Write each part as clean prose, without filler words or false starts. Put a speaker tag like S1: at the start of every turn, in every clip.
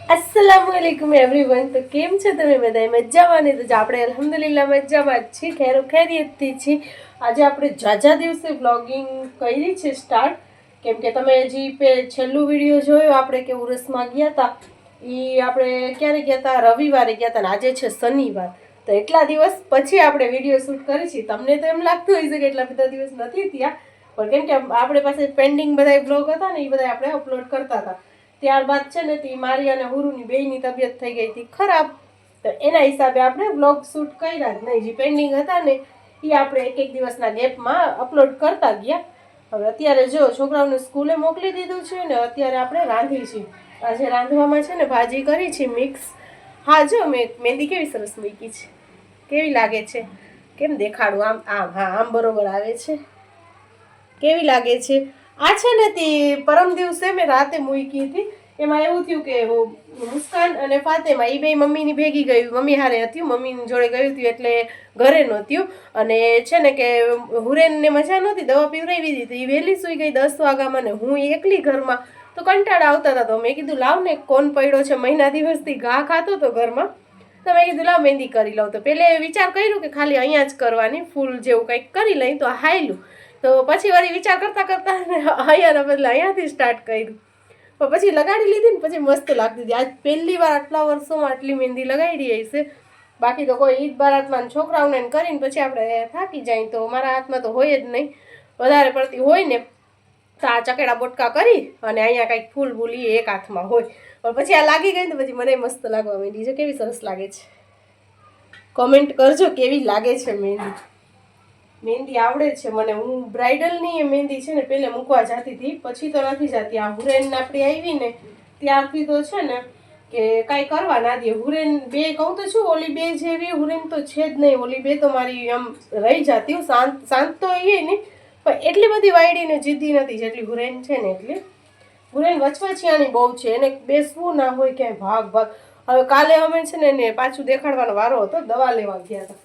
S1: अस्सलामुअलैकुम एवरीवन। तो केम छे તમે બધા મજામાં ને? તો આપણે અલ્હમ્દુલિલ્લાહ મજામાં જ છીએ, ખેરો ખૈરિયતથી છીએ। આજે આપણે જાજા દિવસે વ્લોગિંગ કરી છે સ્ટાર્ટ, કેમ કે તમે હજી છેલ્લું વિડીયો જોયો આપણે કે ઉરસમાં ગયા હતા, આપણે ક્યારે ગયા હતા? રવિવારે ગયા હતા ને આજે છે શનિવાર। તો એટલા દિવસ પછી આપણે વિડીયો શૂટ કરી છે। તમને તો એમ લાગતું હશે કે એટલા બધા દિવસ નથી થયા, પણ કેમ કે આપણે પાસે પેન્ડિંગ બધા વ્લોગ હતા ને, એ બધા આપણે અપલોડ કરતા હતા। ત્યારબાદ છે ને તે મારી અને હુરુની બેયની તબિયત થઈ ગઈ હતી ખરાબ, તો એના હિસાબે આપણે વ્લોગ શૂટ કર્યા જ નહીં। જે પેન્ડિંગ હતા ને એ આપણે એક એક દિવસના ગેપમાં અપલોડ કરતા ગયા। હવે અત્યારે જો છોકરાઓને સ્કૂલે મોકલી દીધું છે ને, અત્યારે આપણે રાંધી છીએ। આજે રાંધવામાં છે ને ભાજી કરી છે મિક્સ। હા જો મેં મહેંદી કેવી સરસ મૂકી છે, કેવી લાગે છે? કેમ દેખાડું? આમ આમ, હા આમ બરોબર આવે છે। કેવી લાગે છે? આ છે ને તે પરમ દિવસે મેં રાતે મૂકી હતી। એમાં એવું થયું કે મુસ્કાન અને ફાતેમા એ બે મમ્મીની ભેગી ગયું, મમ્મી હારે હતી, મમ્મીની જોડે ગયું હતું એટલે ઘરે નહોતું। અને છે ને કે હુરેનને મજા નહોતી, દવા પીવડાવી દીધી, એ વહેલી સૂઈ ગઈ 10 વાગ્યામાં ને હું એકલી ઘરમાં। તો કંટાળા આવતા હતા, તો મેં કીધું લાવ ને કોણ પડ્યો છે, મહિના દિવસથી ઘા ખાતો હતો ઘરમાં, તો મેં કીધું લાવ મહેંદી કરી લઉં। તો પહેલે વિચાર કર્યું કે ખાલી અહીંયા જ કરવાની, ફૂલ જેવું કંઈક કરી લઈ તો હાયલું। તો પછી વળી વિચાર કરતા કરતા અહીંયાના બદલે અહીંયાથી સ્ટાર્ટ કર્યું, પણ પછી લગાડી લીધી ને પછી મસ્ત લાગતી હતી। આજ પહેલી વાર આટલા વર્ષોમાં આટલી મહેંદી લગાડી છે। બાકી તો કોઈ ઈદ બારાતમાં છોકરાઓને કરીને પછી આપણે થાકી જાય, તો મારા હાથમાં તો હોય જ નહીં, વધારે પડતી હોય ને તો આ ચકેડા બોટકા કરી અને અહીંયા કંઈક ફૂલ બૂલી એક હાથમાં હોય, પણ પછી આ લાગી ગઈ ને પછી મને મસ્ત લાગવા માંડી છે। કેવી સરસ લાગે છે? કોમેન્ટ કરજો કેવી લાગે છે મહેંદી। મહેંદી આવડે છે મને, હું બ્રાઇડલની મહેંદી છે ને પહેલે મૂકવા જતી હતી, પછી તો નથી જતી। આ હુરેન આપણી આવી ને ત્યારથી તો છે ને કે કાંઈ કરવા ના દે। હુરેન બે કહું તો છું, ઓલી બે જેવી હુરેન તો છે જ નહીં। ઓલી બે તો મારી આમ રહી જતી, શાંત શાંત તો એ નહીં, પણ એટલી બધી વાયડી ને જીદ્દી નથી જેટલી હુરેન છે ને। એટલી હુરેન વચવચિયાની બહુ છે, એને બેસવું ના હોય ક્યાંય, ભાગ ભાગ। હવે કાલે અમે છે ને એને પાછું દેખાડવાનો વારો હતો, દવા લેવા ગયા હતા।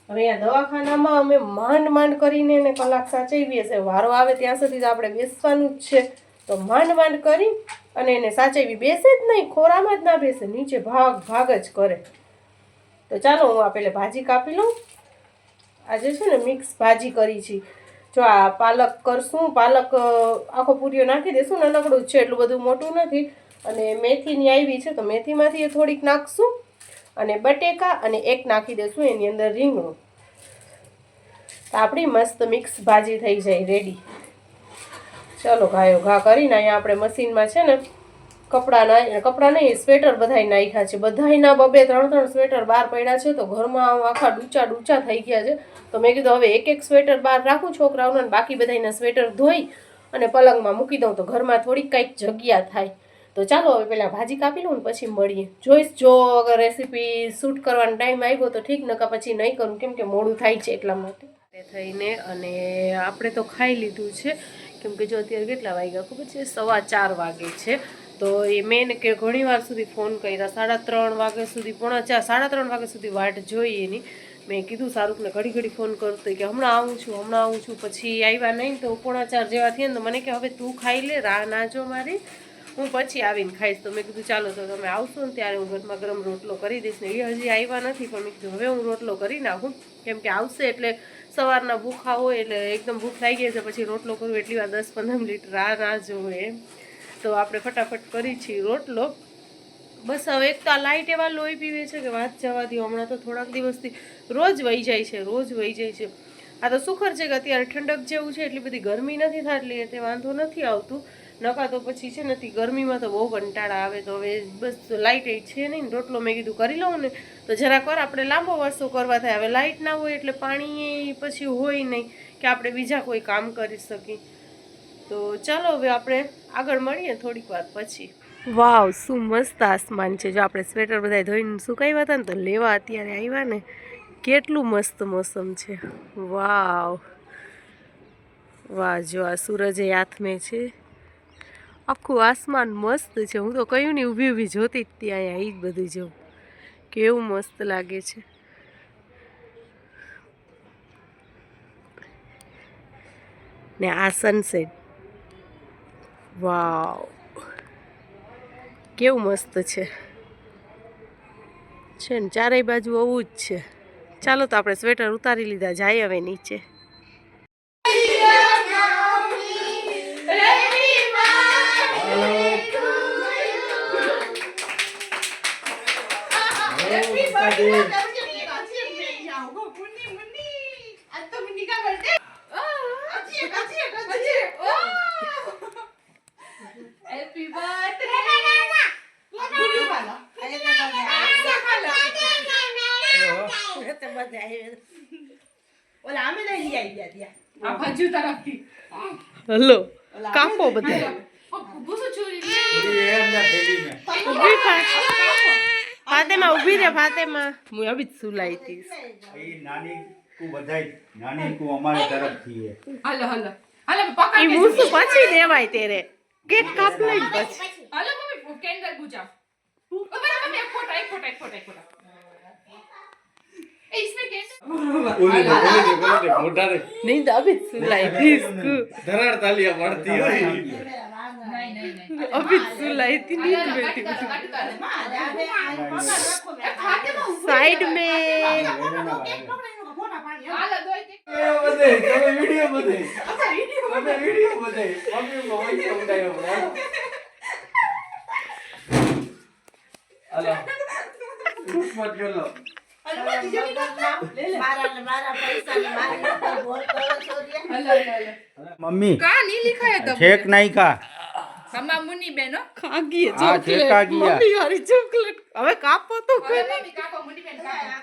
S1: હવે અહીંયા દવાખાનામાં અમે માંડ માંડ કરીને એને કલાક સાચવીએ છે, વારો આવે ત્યાં સુધી તો આપણે બેસવાનું જ છે। તો માંડ માંડ કરી અને એને સાચવી, બેસે જ નહીં, ખોરામાં જ ના બેસે, નીચે ભાગ ભાગ જ કરે। તો ચાલો હું આ પહેલે ભાજી કાપી લઉં। આજે છે ને મિક્સ ભાજી કરી છે। જો આ પાલક કરશું, પાલક આખો પૂરીઓ નાખી દઈશું, નાનકડું જ છે, એટલું બધું મોટું નથી। અને મેથીની આવી છે તો મેથીમાંથી થોડીક નાખશું, અને બટેકા અને એક નાખી દઈશું એની અંદર રીંગણું, તો આપણી મસ્ત મિક્સ ભાજી થઈ જાય રેડી। ચલો ઘાયો ઘા કરીને અહીંયા આપણે મશીનમાં છે ને કપડાં નહીં સ્વેટર બધાય નાખ્યા છે, બધાયના બબે 3-3 સ્વેટર બહાર પડ્યા છે। તો ઘરમાં આખા ડૂચા ડૂચા થઈ ગયા છે, તો મેં કીધું હવે એક એક સ્વેટર બહાર રાખું છોકરાઓને, બાકી બધાયના સ્વેટર ધોઈ અને પલંગમાં મૂકી દઉં, તો ઘરમાં થોડીક કંઈક જગ્યા થાય। તો ચાલો હવે પહેલાં ભાજી કાપી લઉં ને પછી મળીએ। જોઈશ જો અગર રેસીપી શૂટ કરવાનો ટાઈમ આવ્યો તો ઠીક, નકા પછી નહીં કરું, કેમ કે મોડું થાય છે એટલા માટે થઈને। અને આપણે તો ખાઈ લીધું છે, કેમ કે જો અત્યારે કેટલા વાગ્યા ખબર છે? 4:15 વાગે છે। તો એ મેં કે ઘણી વાર સુધી ફોન કર્યા, 3:30 વાગ્યા સુધી, 3:30 વાગ્યા સુધી વાટ જોઈ એની। મેં કીધું શાહરૂખને ઘડી ઘડી ફોન કરતો કે હમણાં આવું છું, પછી આવ્યા નહીં તો 3:45 જેવા થયા ને તો મને કે હવે તું ખાઈ લે, રાહ ના જો મારી, હું પછી આવીને ખાઈશ। તો મેં કીધું ચાલો, તો તમે આવશો ને ત્યારે હું ગરમા ગરમ રોટલો કરી દઈશ ને। એ હજી આવ્યા નથી, પણ મેં કીધું હવે હું રોટલો કરી નાખું, કેમ કે આવશે એટલે સવારના ભૂખા હોય એટલે એકદમ ભૂખ લાગી ગઈ છે, પછી રોટલો કરવો એટલી વાર 10-15 મિનિટ રાહ ના જોવે એમ। તો આપણે ફટાફટ કરી છીએ રોટલો। બસ હવે એક તો આ લાઇટ એવા લોહી પીવે છે કે વાત જવા દો, હમણાં તો થોડાક દિવસથી રોજ વહી જાય છે। આ તો સુખર છે કે અત્યારે ઠંડક જેવું છે, એટલી બધી ગરમી નથી થતી એટલે વાંધો નથી આવતું, નકા તો પછી છે નથી ગરમીમાં તો બહુ કંટાળા આવે। તો હવે બસ લાઇટ છે નહીં ને, રોટલો મેં કીધું કરી લઉં ને તો જરાક વાર આપણે લાંબો વાસો કરવા થાય। હવે લાઇટ ના હોય એટલે પાણી પછી હોય નહીં કે આપણે બીજા કોઈ કામ કરી શકીએ। તો ચાલો હવે આપણે આગળ મળીએ થોડીક વાર પછી। વાવ શું મસ્ત આસમાન છે! જો આપણે સ્વેટર બધા ધોઈને સુકાવ્યા હતા ને તો લેવા અત્યારે આવ્યા ને, કેટલું મસ્ત મોસમ છે! વાવ વાહ, જો આ સૂરજ એ હાથમે છે, આખું આસમાન મસ્ત છે। હું તો કહ્યું ને ઊભી ઊભી જોતી જ ત્યાં અહીંયા એ જ બધું જોઉં, કેવું મસ્ત લાગે છે। ને આ સનસેટ, વાવ કેવું મસ્ત છે ને ચારેય બાજુ આવું જ છે. ચાલો તો આપણે સ્વેટર ઉતારી લીધા, જાય હવે નીચે. હલો કાપો બધા. ફાતેમા ઉભી રે, ફાતેમા હું અભી જ સુલાઈ હતી.
S2: નાની કો બધાઈ, નાની કો અમારી તરફથી હે.
S3: હાલો હાલો હાલો પકડ.
S1: ઈ મૂસુ પછી દેવાય તેરે કેક કાપ લઈ પછી.
S3: હાલો મમ્મી કેન્ડલ બુझाओ. मम्मी एक फोटो. ए इसमें कैंडल
S2: મોટા રે
S1: નહીં તો અભી જ સુલાઈ હતી.
S2: ધરાડ તાલિયા પડતી હોય.
S3: नहीं
S1: અભી જ સુલાઈ હતી. નીંદ બેઠી સાઈડ મે.
S3: हालो दो एक
S2: બધે તમે વિડિયો બધે. અચ્છા વિડિયો બધે. મમ્મી મોબાઈલ ઉડાયો બરાબર. હાલો મત કરો. મમ્મી
S3: का नहीं लिखा है तब
S2: છેક નહીં કા
S3: हमा मुन्नी बहन हो
S1: ખાગી
S2: આ
S1: ચોકલેટ.
S2: છેકા ગયા.
S1: મમ્મી હારી ચોકલેટ હવે કાપો તો
S3: अरे
S1: ખરી.
S3: मम्मी काको मुन्नी बहन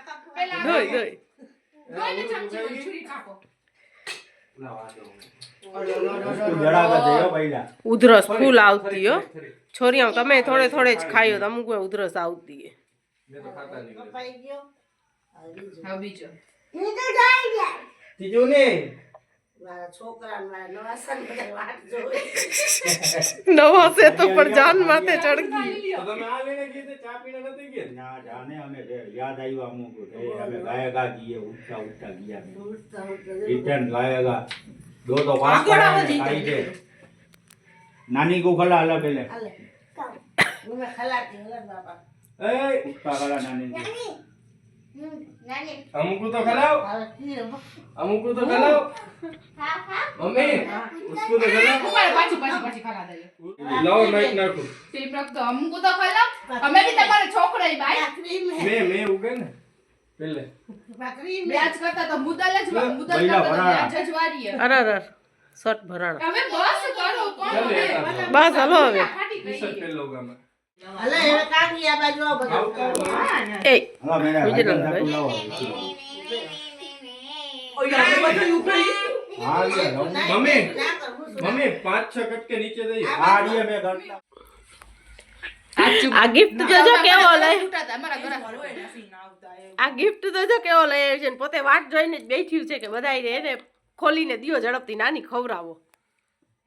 S3: काको पहला
S1: દોય દોય.
S3: दो ने चमची वाली छुरी काको
S2: જડા ગયો પહેલા.
S1: ઉધરસ ફૂલ આવતી હો છોરીઓ. તમે થોડે થોડે જ ખાયો, અમુક વાર ઉધરસ આવતી હે.
S3: हां बीजो
S2: ત્રીજું ને
S1: નવા છે તો પણ જાન માથે ચડગી.
S2: તમે આ લઈને ગઈ ચા પીને નથી ગયા? ના જાને અમે યાદ આવ્યું અમુક અમે ગાયગા ગઈએ ઉઠતા ઉઠતા ગયા રિટર્ન ગાયગા દો તો પાસ ખાઈ છે. નાની કો ખલા હલા પેલે એ ઉઠતા ખલા નાની
S4: અમુક તો ખલાવ મમ્મી उसको तो खलाव
S3: ऊपर पाछी खला दे
S4: लाओ नाइट नाखो
S3: ટીમ રખ તો हमको तो खला અમે બી તમારે છોકરા ભાઈ
S4: मैं उगे ने पहले
S3: બ્યાજ કરતા તો મુદલ જ મુદલ
S2: પહેલા
S3: કરતા
S2: ભરાણા.
S3: બ્યાજ જ વારી હે
S1: અરે અરે શર્ટ ભરાણા.
S3: હવે બસ કરો કોણ
S4: ચાલે,
S3: હવે?
S4: ચાલે.
S1: બસ હલો હવે.
S3: ફાટી ગઈ.
S4: टी-शर्ट पहन लोगा मैं
S1: એ
S2: હલા મેરા
S1: બીજે ના
S2: ભાઈ
S1: ભાઈ.
S2: લાવો હા લે
S4: मम्मी मम्मी 5-6 कट के नीचे दे
S2: આ રીએ મે ગણતા
S1: આ ગિફ્ટ તો જો કેવો લઈ.
S3: ઉઠાતા અમારા ઘરે
S1: આ ગિફ્ટ તો જો કેવો લઈ આવ્યો છે ને પોતે વાટ જોઈને જ બેઠ્યું છે કે બધાય એને ખોલીને દિયો ઝડપથી નાની ખવરાવો.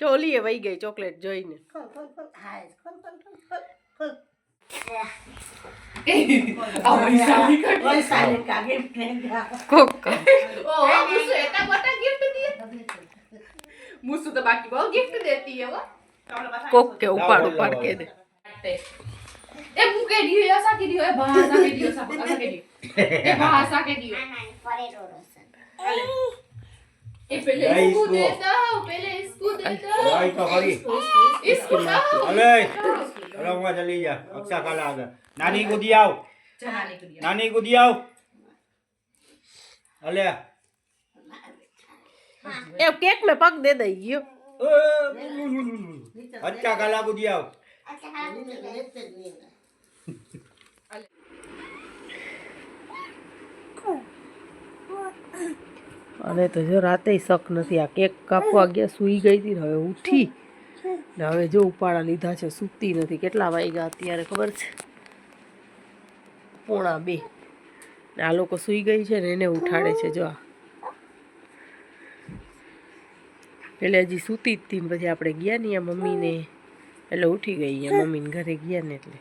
S1: ટોલીએ વહી ગઈ ચોકલેટ જોઈને. કોક
S3: ઓ મુસુ એટા મોટા ગિફ્ટ દીએ મુસુ તો બાકી બહુ ગિફ્ટ દેતી હે वो
S1: કોક કે ઉપાડ ઉપાડ કે દે.
S3: એ મુકે દિયો એસા કે દિયો એ ભાષા કે દિયો સા કે દિયો એ ભાષા કે દિયો એ પેલે
S2: इसको
S3: इसको दे दो
S2: ભાઈ તો કરી
S3: इसको दो
S2: અલે હલા હું જલ્દી જા અક્ષા કાલા આગળ નાની ગુદી આવ
S3: જનાની કરિયા
S2: નાની ગુદી આવ અલે
S1: એ કેક મે પગ દે દઈ ગયો.
S2: અચ્છા કાલા ગુદી આવ
S1: અને તો જો રાતે શક નથી. આ કેક કાપવા ગયા સૂઈ ગઈ હતી ને હવે ઉઠી ને હવે જો ઉપાડા લીધા છે, સૂતી નથી. કેટલા વાગ્યા અત્યારે ખબર છે? 1:30. ને આ લોકો સૂઈ ગઈ છે ને એને ઉઠાડે છે. જો આ પેલે હજી સૂતી જ હતી ને પછી આપણે ગયા ને મમ્મીને એટલે ઉઠી ગઈ. અહીંયા મમ્મીને ઘરે ગયા ને એટલે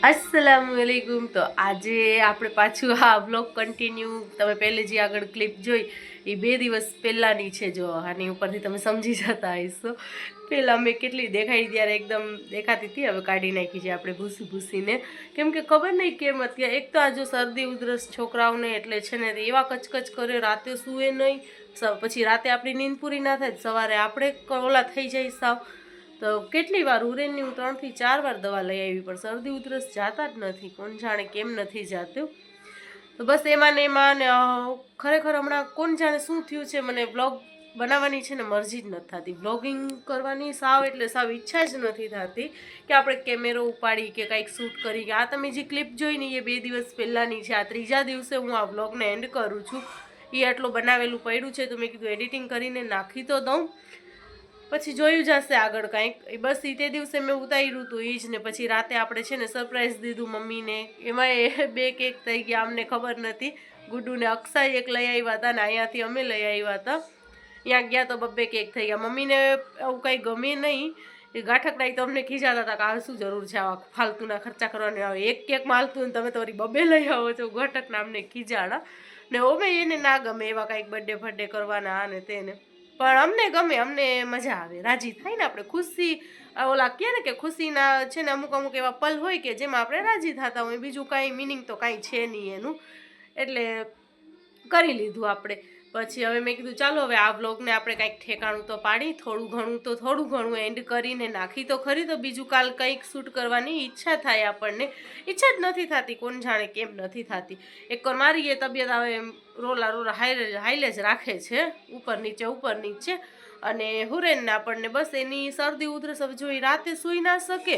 S1: અસ્સલામુઅલૈકુમ. તો આજે આપણે પાછું આ વ્લોગ કન્ટિન્યુ, તમે પહેલે જે આગળ ક્લિપ જોઈ એ 2 દિવસ પહેલાંની છે. જો આની ઉપરથી તમે સમજી જતા હશો. પહેલાં મેં કેટલી દેખાડી ત્યારે એકદમ દેખાતી હતી, હવે કાઢી નાખી છે આપણે ભૂસી ભૂસીને. કેમ કે ખબર નહીં કેમ અત્યારે એક તો આ જો શરદી ઉધરસ છોકરાઓને એટલે છે ને એવા કચકચ કરે, રાતે સૂએ નહીં, પછી રાતે આપણી નીંદ પૂરી ના થાય, સવારે આપણે ઓલા થઈ જાય સાવ. તો કેટલી વાર ઉરેનની હું 3 થી 4 વાર દવા લઈ આવી, પણ શરદી ઉધરસ જાતા જ નથી, કોણ જાણે કેમ નથી જાતું. તો બસ એમાં ને એમાં ને ખરેખર હમણાં કોણ જાણે શું થયું છે, મને બ્લોગ બનાવવાની છે ને મરજી જ નથી થતી, બ્લોગિંગ કરવાની સાવ એટલે સાવ ઈચ્છા જ નથી થતી કે આપણે કેમેરો ઉપાડી કે કંઈક શૂટ કરી. કે આ તમે જે ક્લિપ જોઈ ને એ 2 દિવસ પહેલાંની છે. આ 3જા દિવસે હું આ બ્લોગને એન્ડ કરું છું. એ આટલું બનાવેલું પડ્યું છે તો મેં કીધું એડિટિંગ કરીને નાખી તો દઉં, પછી જોયું જશે આગળ કાંઈક. બસ એ તે દિવસે મેં ઉતાર્યું હતું એ જ ને. પછી રાતે આપણે છે ને સરપ્રાઈઝ દીધું મમ્મીને, એમાં એ 2 કેક થઈ ગયા, અમને ખબર નથી. ગુડ્ડુને અક્ષય એક લઈ આવ્યા હતા ને અહીંયાથી અમે લઈ આવ્યા હતા. ત્યાં ગયા તો 2 કેક થઈ ગયા. મમ્મીને આવું કંઈ ગમે નહીં, એ ગાંઠકડાઈ તો અમને ખીજાતા હતા કે આ શું જરૂર છે આવા ફાલતુના ખર્ચા કરવાને, આવે એક કેક માલતું ને તમે તો વળી 2 લઈ આવો છો. ગાંઠકના અમને ખીજાણા ને ઓમે એને ના ગમે એવા કાંઈક બર્થડે ફર્થડે કરવાના આ ને તેને, પણ અમને ગમે, અમને મજા આવે, રાજી થાય ને આપણે. ખુશી ઓલા કહે ને કે ખુશીના છે ને અમુક અમુક એવા પલ હોય કે જેમાં આપણે રાજી થતા હોય, બીજું કાંઈ મિનિંગ તો કાંઈ છે નહીં એનું. એટલે કરી લીધું આપણે. પછી હવે મેં કીધું ચાલો હવે આ વ્લોગને આપણે કાંઈક ઠેકાણું તો પાડી, થોડું ઘણું એન્ડ કરીને નાખી તો ખરી. તો બીજું કાલ કંઈક શૂટ કરવાની ઈચ્છા થાય આપણને, ઈચ્છા જ નથી થતી, કોણ જાણે કેમ નથી થતી. એક વાર મારી એ તબિયત હવે રોલા હાઈલે જ રાખે છે, ઉપર નીચે. અને હુરેનને આપણને બસ એની શરદી ઉધરસ. હવે જો એ રાતે સૂઈ ના શકે,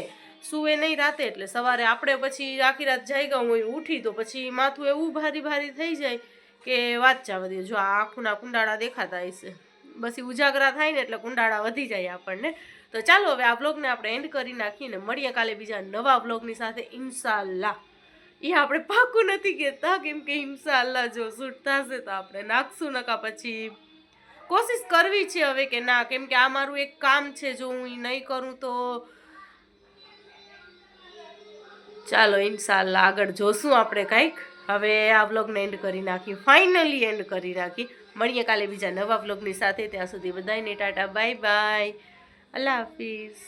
S1: સૂવે નહીં રાતે, એટલે સવારે આપણે પછી આખી રાત જાગ્યા હોય ઉઠી તો પછી માથું એવું ભારી થઈ જાય કે વાત જવા દે. જો આ આંખના કુંડાળા દેખાતા હશે, બસ એ ઉજાગરા થાય ને એટલે કુંડાળા વધી જાય આપણને. તો ચાલો હવે આ વ્લોગને આપણે એન્ડ કરી નાખીને મળીએ કાલે બીજા નવા વ્લોગની સાથે ઇન્શાલ્લાહ. એ આપણે પાકું નથી કહેતા, કેમ કે ઇન્શાલ્લાહ જો શૂટ થશે તો આપણે નાખશું, નકા પછી કોશિશ કરવી છે હવે કે ના, કેમ કે આ મારું એક કામ છે, જો હું એ નહીં કરું તો ચાલો ઇન્શાલ્લાહ આગળ જોશું આપણે કાંઈક. હવે આ વ્લોગને એન્ડ કરી નાખી, ફાઇનલી એન્ડ કરી નાખી. મળીએ કાલે બીજા નવા વ્લોગની સાથે. ત્યાં સુધી બધાને ટાટા બાય બાય, અલ્લાહ હાફિઝ.